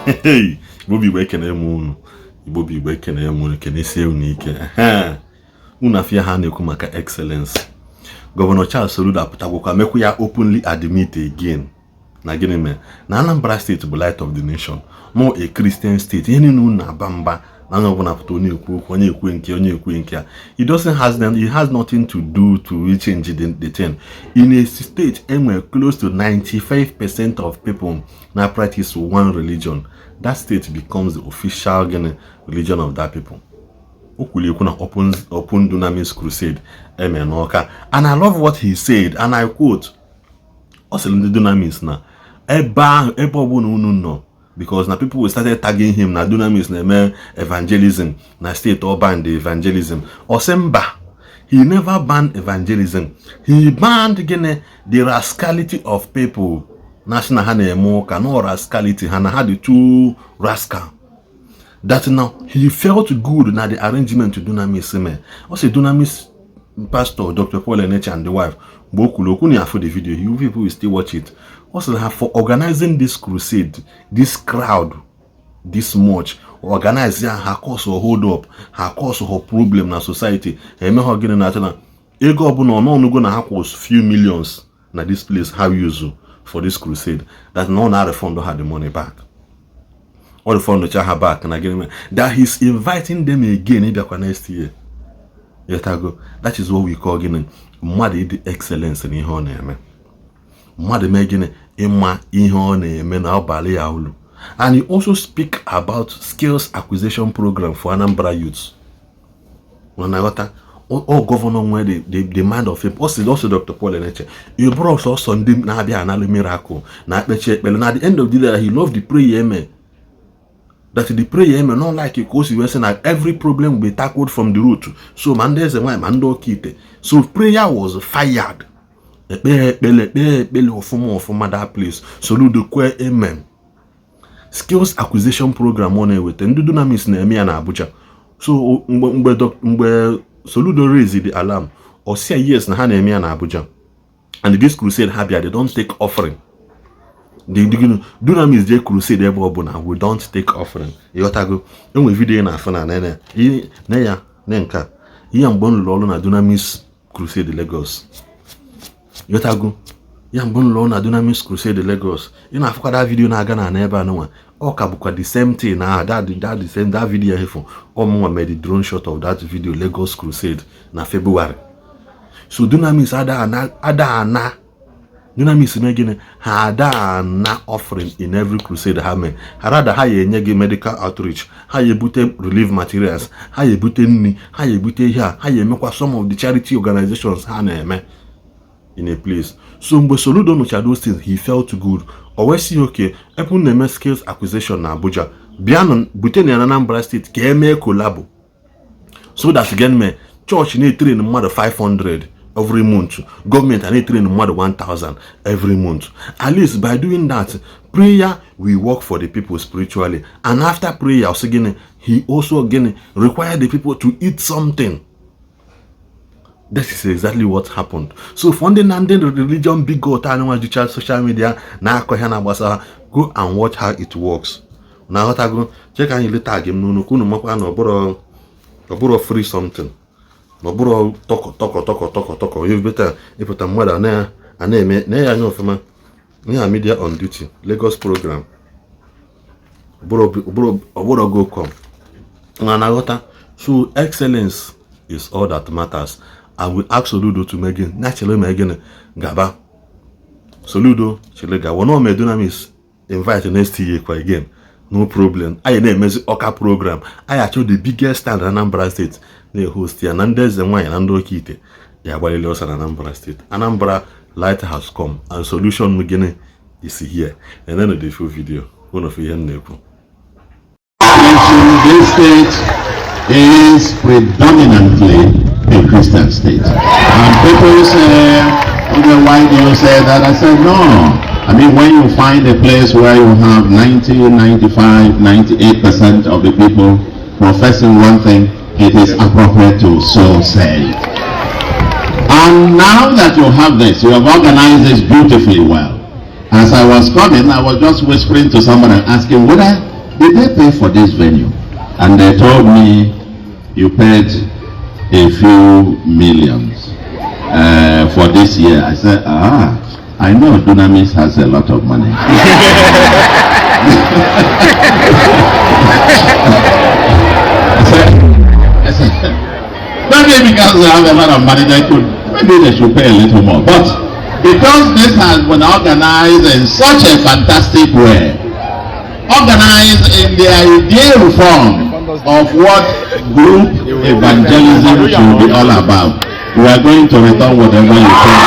Hey, Bobby Waken Moon, Bobby Waken Moon, can you say unique? Unafia Hanekumaka excellence. Governor Charles Soludo Aputawoka make we openly admit again. Again, me. Na Anambra State to be light of the nation. More a Christian state. He has nothing to do to change the thing. In a state where close to 95% of people now practice one religion, that state becomes the official religion of that people. Open Dunamis crusade. And I love what he said, and I quote, Dunamis na because now people started tagging him na Dunamis na evangelism na state or banned the evangelism. Osemba, he never banned evangelism. He banned again the rascality of people. National hane moka no rascality hana had the two rascal. That now he felt good na the arrangement to Dunamis me. Also Dunamis pastor Dr. Paul Enenche and the wife Bokulokuni for the video. You people will still watch it. Also have for organizing this crusade, this crowd, this much organize her cause or hold up, her cause or problem na society. And me getting that na ego obuno no gonna happen few millions na this place how use for this crusade. That no na refund don't have the money back. All the fund to her back and again that he's inviting them again in the next year. That is what we call getting the excellence in his name. And he also speak about skills acquisition program for Anambra youths. All governor where they demand of him. Also Dr. Paul Enenche. He brought us Sunday na be an miracle. But at the end of the day, he loved the prayer. That the prayer may not like it because he was saying that every problem will be tackled from the root. So Mondays and why Mando Kite. So prayer was fired. That place. Soludo kwe amen. Skills acquisition program on with and Dunamis na Abuja. So Soludo raised the alarm or say yes na na Abuja. And this crusade happy they don't take offering. The Dunamis J crusade we don't take offering. You go when we video na fana na ya nenka. Yam bon lolo na Dunamis crusade Lagos. Yotago Yambon Law na Dunamis crusade Lagos. You know after that video na Ghana na eba no one. Kabukwa the same thing na that the same that video here for more made the drone shot of that video Lagos crusade na February. So Dunamis ada Dunamis megine ada na offering in every crusade ha me. Harada ha ye nyege medical outreach, ha ye bute relief materials, ha ye bute nni, ha ye bute here, ha ye mekwa some of the charity organizations ha na eme in a place. So mgbe Soludo no those things, he felt good. Always see okay, epu neme skills acquisition na Abuja. Bianon bute na Anambra State ke eme collabo. So that again me church need train more 500 every month. Government I need train more 1,000 every month. At least by doing that, prayer we work for the people spiritually. And after prayer, also again, he also again require the people to eat something. That is exactly what happened. So funding and then the religion big go social media now go and watch how it works. Now what I go check and you tag him no borrow free something. No borrow talk. You better if put a mother na and name na no for media on duty. Lagos program. Borrow go come. So excellence is all that matters. I will ask Soludo to make it naturally Megan Gaba. Soludo, Chilega, one of my Dunamis invite next year again. No problem. I name is Oka program. I actually the biggest stand in Anambra State. They host the Anandez and wine and Kite. They are very lost in Anambra State. Anambra light has come and solution beginning is here. And then the full video. One of you Neko. This state is predominantly a Christian state. And people say, okay, why do you say that? I said, no. I mean, when you find a place where you have 90, 95, 98% of the people professing one thing, it is appropriate to so say. And now that you have this, you have organized this beautifully well. As I was coming, I was just whispering to someone and asking, would I did they pay for this venue? And they told me, you paid a few millions for this year. I said, I know Dunamis has a lot of money. I said, maybe because they have a lot of money, maybe they should pay a little more. But because this has been organized in such a fantastic way, organized in the ideal form of what group evangelism should be all about, we are going to return whatever you pay.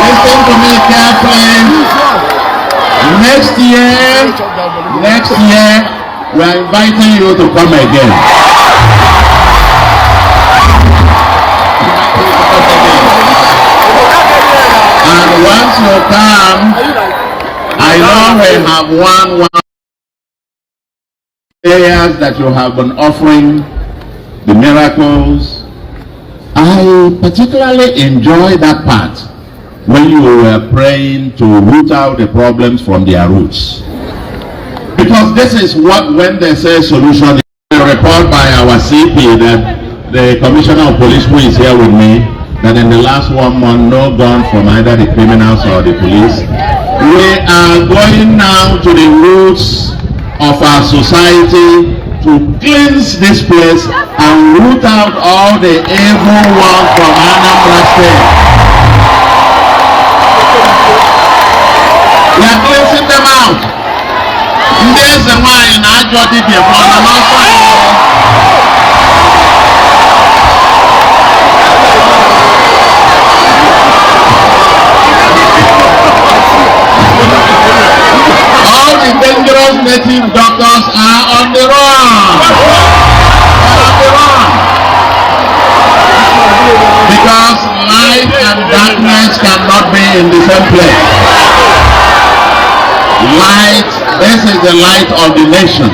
Listen to me carefully. Next year, we are inviting you to come again. And once you come, I know we have one prayers that you have been offering, the miracles. I particularly enjoy that part when you were praying to root out the problems from their roots. Because this is what, when they say solution, a report by our CP, that the Commissioner of Police, who is here with me, that in the last 1 month, no gun from either the criminals or the police. We are going now to the roots of our society to cleanse this place and root out all the evil ones from Anambra State. We are cleansing them out. There's a wine I got it here from the all the dangerous native doctors are on the run. Because light and darkness cannot be in the same place. Light, this is the light of the nation,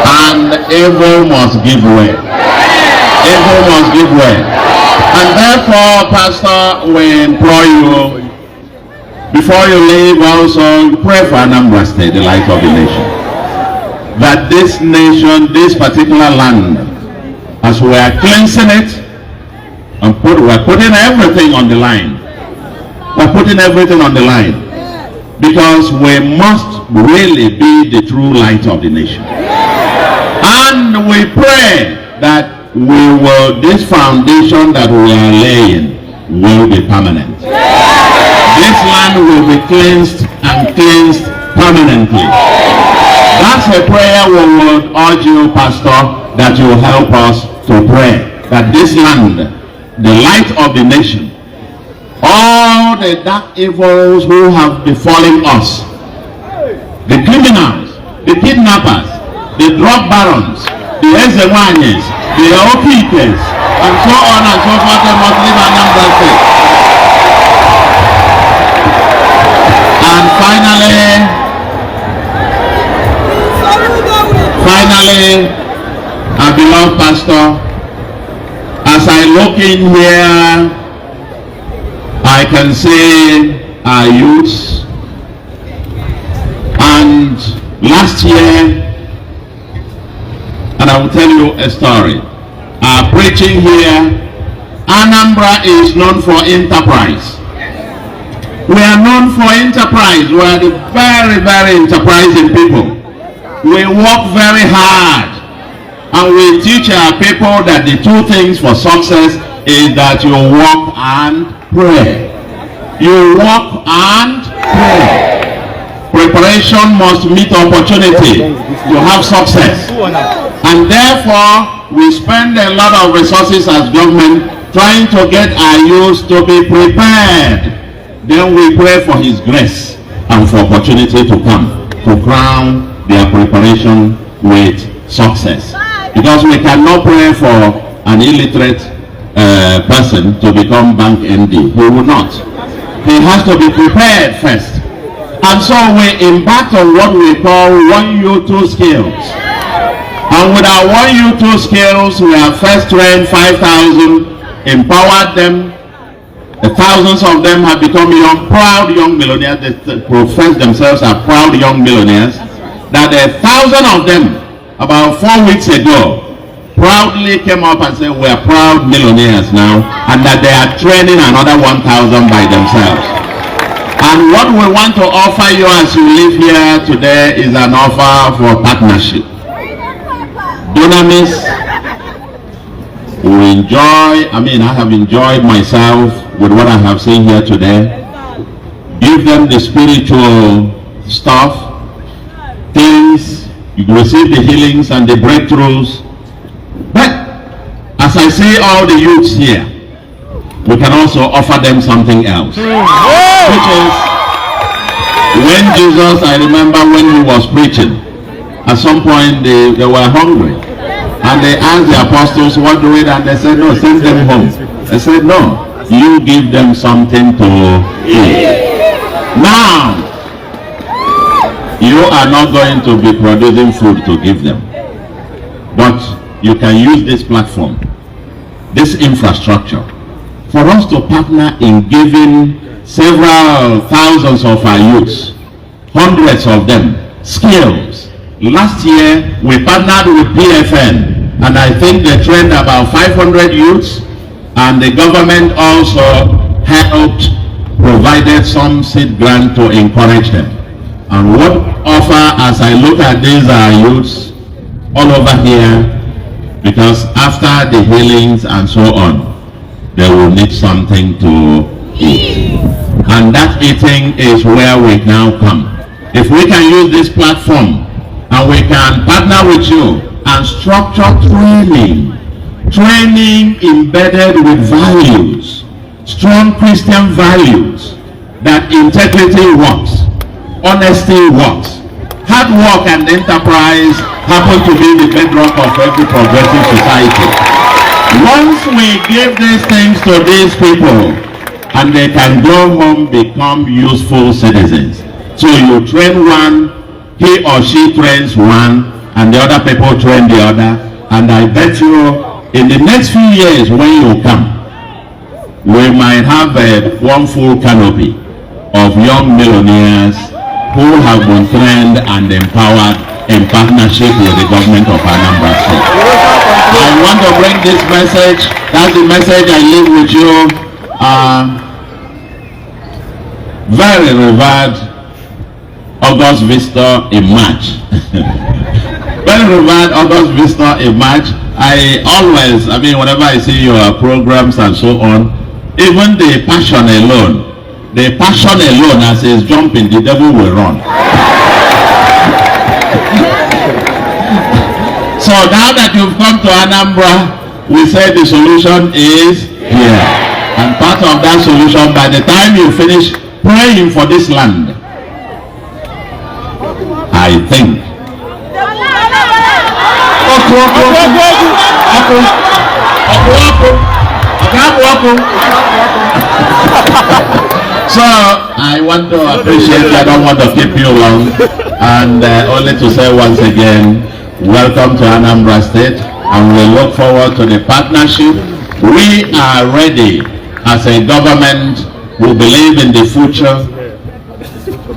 and evil must give way. Evil must give way. And therefore, Pastor, we implore you, before you leave, also pray for Anambra State, the light of the nation. That this nation, this particular land, as we are cleansing it, and we're putting everything on the line. We're putting everything on the line. Because we must really be the true light of the nation. And we pray that this foundation that we are laying will be permanent. This land will be cleansed and cleansed permanently. That's a prayer we would urge you, Pastor, that you help us to pray. That this land, the light of the nation, all the dark evils who have befallen us, the criminals, the kidnappers, the drug barons, the Ezewanyes, the Okikes, and so on and so forth, they must leave Anambra State. And finally, our beloved pastor, as I look in here, I can see our youths, and last year, and I will tell you a story. Our preaching here, Anambra is known for enterprise. We are known for enterprise. We are the very, very enterprising people. We work very hard, and we teach our people that the two things for success is that you work and pray. You walk and pray. Preparation must meet opportunity to have success. And therefore, we spend a lot of resources as government trying to get our youth to be prepared. Then we pray for His grace and for opportunity to come to crown their preparation with success. Because we cannot pray for an illiterate person to become bank MD. He will not. He has to be prepared first. And so we embark on what we call 1U2 skills. And with our 1U2 skills, we have first trained 5,000, empowered them. The thousands of them have become proud young millionaires. They profess themselves as proud young millionaires. That 1,000 of them, about 4 weeks ago, proudly came up and said, we are proud millionaires now, and that they are training another 1,000 by themselves. And what we want to offer you as you live here today is an offer for partnership. Dunamis, I have enjoyed myself with what I have seen here today. Give them the spiritual stuff, things, you receive the healings and the breakthroughs. But as I see all the youths here, we can also offer them something else. Which is, when Jesus, I remember when he was preaching, at some point they were hungry. And they asked the apostles what to eat, and they said, no, send them home. They said, no, you give them something to eat. Now, you are not going to be producing food to give them. But you can use this platform, this infrastructure, for us to partner in giving several thousands of our youths, hundreds of them, skills. Last year, we partnered with PFN, and I think they trained about 500 youths, and the government also helped, provided some seed grant to encourage them. And what offer, as I look at these youths all over here, because after the healings and so on, they will need something to eat. And that eating is where we now come. If we can use this platform, and we can partner with you and structure training embedded with values, strong Christian values, that integrity works, honesty works, hard work and enterprise happen to be the bedrock of every progressive society. Once we give these things to these people, and they can go home, become useful citizens. So you train one, he or she trains one, and the other people train the other, and I bet you in the next few years when you come, we might have one full canopy of young millionaires who have been trained and empowered in partnership with the government of Anambra State. I want to bring this message, that's the message I leave with you. Very revered August visitor in March. Very revered August visitor in March. I always, whenever I see your programs and so on, even the passion alone, as he's jumping, the devil will run. So now that you've come to Anambra, we say the solution is here. And part of that solution, by the time you finish praying for this land, I think. So I want to appreciate you. I don't want to keep you long, and only to say once again, welcome to Anambra State, and we look forward to the partnership. We are ready as a government who believe in the future.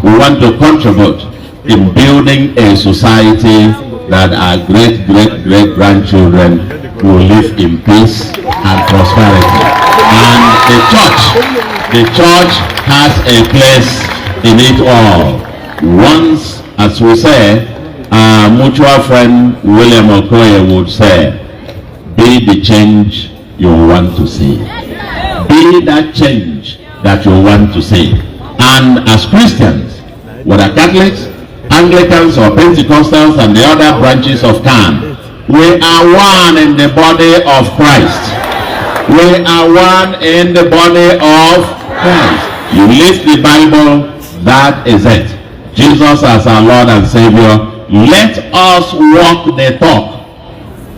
We want to contribute in building a society that our great grandchildren will live in peace and prosperity. And the church has a place in it all. Once, as we say, our mutual friend William Okoye would say, be the change you want to see. Be that change that you want to see. And as Christians, whether Catholics, Anglicans or Pentecostals and the other branches of CAN, we are one in the body of Christ. We are one in the body of Christ. You lift the Bible, that is it. Jesus as our Lord and Savior. Let us walk the talk.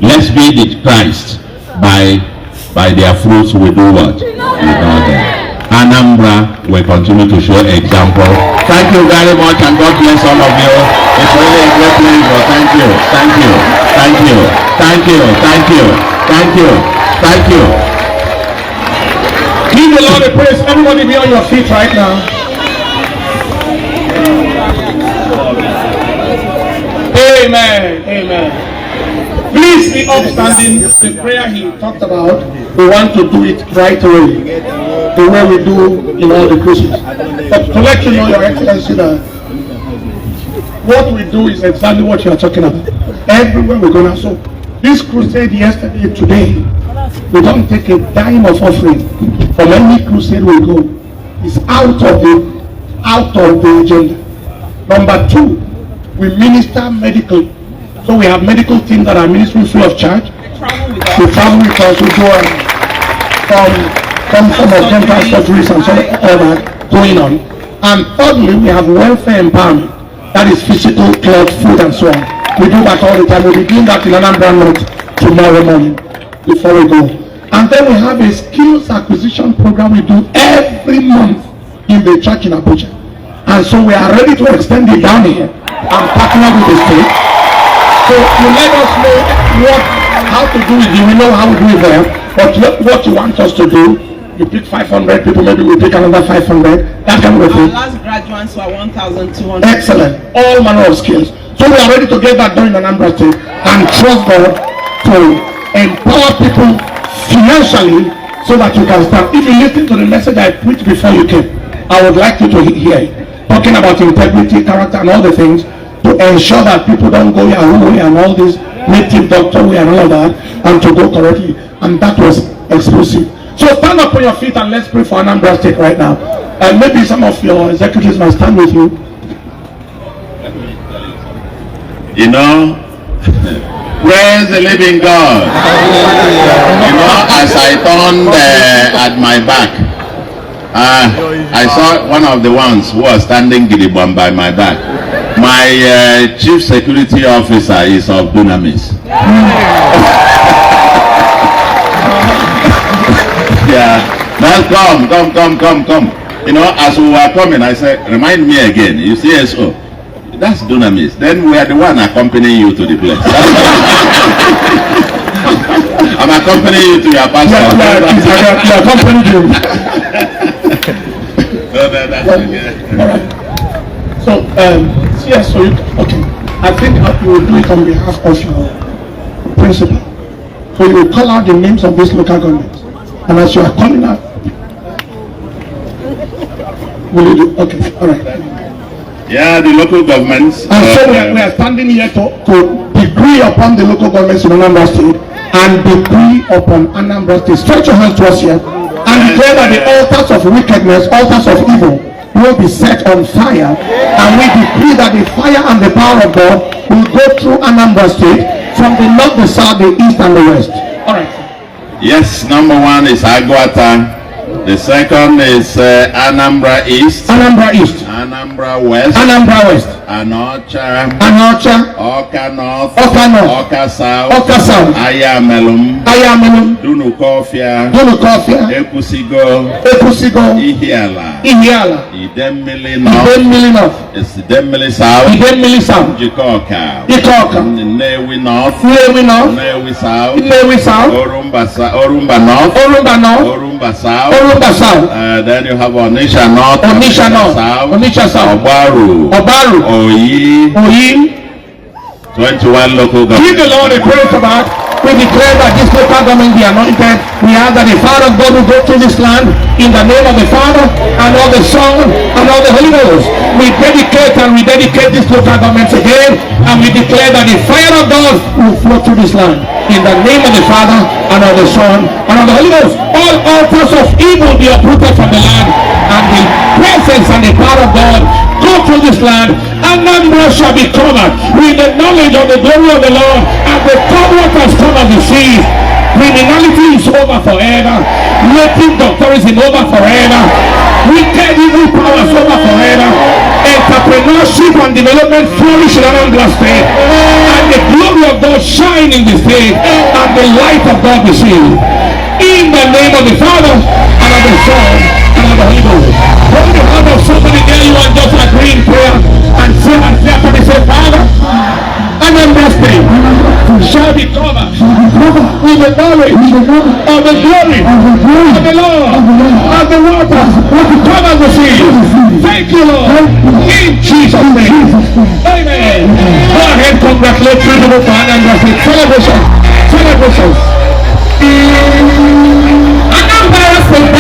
Let's be the Christ. By their fruits we do what? We know them. Anambra will continue to show example. Thank you very much, and God bless all of you. It's really a great pleasure. Thank you. Thank you. Thank you. Thank you. Thank you. Thank you. Thank you. Give the Lord a praise. Everybody be on your feet right now. Amen. Amen. Please be upstanding. The prayer he talked about, we want to do it right away. The way we do in all the Christmas. But to let you know, Your Excellency, that what we do is exactly what you are talking about. Everywhere we're going to. So this crusade yesterday, today, we don't take a dime of offering from any crusade we go. It's out of the agenda. Number two, we minister medically. So we have medical teams that are ministering free of charge. We travel with us, we go from some of dental surgeries and some other going on. And thirdly, we have welfare empowerment. That is physical, clothes, food, and so on. We do that all the time. We'll be doing that in Anambra North tomorrow morning before we go. And then we have a skills acquisition program we do every month in the church in Abuja. And so we are ready to extend it down here and partner with the state. So you let us know how to do it. You will know how we do it there. But what you want us to do, you pick 500 people, maybe we pick another 500. That kind of thing. Our last graduates were 1,200. Excellent. All manner of skills. So we are ready to get that done in Anambra State and trust God to empower people financially so that you can start. If you listen to the message I preached before you came, I would like you to hear it. Talking about integrity, character, and all the things to ensure that people don't go Yahoo way and all this native doctor way and all of that, and to go correctly. And that was explosive. So stand up on your feet and let's pray for Anambra State right now. And maybe some of your executives might stand with you. You know, praise the living God. You know, as I turned at my back, I saw one of the ones who was standing gidigbam by my back. My chief security officer is of Dunamis. Yeah, now come. You know, as we were coming, I said, remind me again. You see, so that's Dunamis. Then we are the one accompanying you to the place. I'm accompanying you to your pastor. Yeah, accompanying you. All right. So, yes, so okay. I think you will do it on behalf of your principal. So you will call out the names of these local governments. And as you are calling out, will you do? Okay, all right. Yeah, the local governments. And so we are standing here to decree upon the local governments in Anambra State and decree upon Anambra State. Stretch your hands to us here and declare that the altars of wickedness, altars of evil, will be set on fire. And we decree that the fire and the power of God will go through Anambra State from the north, the south, the east, and the west. All right. Yes, number one is Aguata. The second is Anambra East. Anambra East. Anambra West. Anambra West. Anocha. Anocha. Oka North. Oka North. Oka South. Oka South. Ayamelum. Ayamelum. Dunukofia. Dunukofia. Ekusigo. Ekusigo. Ihiala. Ihiala. Idemmili North. Idemmili North. Idemmili South. Idemmili South. Jikoka. Jikoka. Nnewi North. Nnewi North. Nnewi South. Nnewi South. Orumba North. Orumba North. Orumba South. Orumba South. Then you have Onisha North. Onisha North. South. Onisha South. Obaru. Obaru. Oyi. 21 local governments. Give the Lord a praise for that. We declare that this local government be anointed. We ask that the fire of God will go through this land in the name of the Father and of the Son and of the Holy Ghost. We dedicate these local governments again, and we declare that the fire of God will flow through this land in the name of the Father and of the Son and of the Holy Ghost. All altars of evil be uprooted from the land, and the presence and the power of God go through this land. Anambra shall be covered with the knowledge of the glory of the Lord, and the cold waters come of the sea. Criminality is over forever. Native doctorism is over forever. Wicked evil powers over forever. Entrepreneurship and development flourish in Anambra State, and the glory of God shine in the state, and the light of God be seen. In the name of the Father and of the Son and of the Holy Ghost. Hold the hand of somebody there, you are just agreeing prayer. and say, Father, Anambra State shall be covered with the knowledge of the glory of the Lord, of the water, cover the sea. Thank you, Lord, in Jesus' name. Amen. Go ahead, congratulate people for Anambra State. Celebration. Celebrations. Anambra State,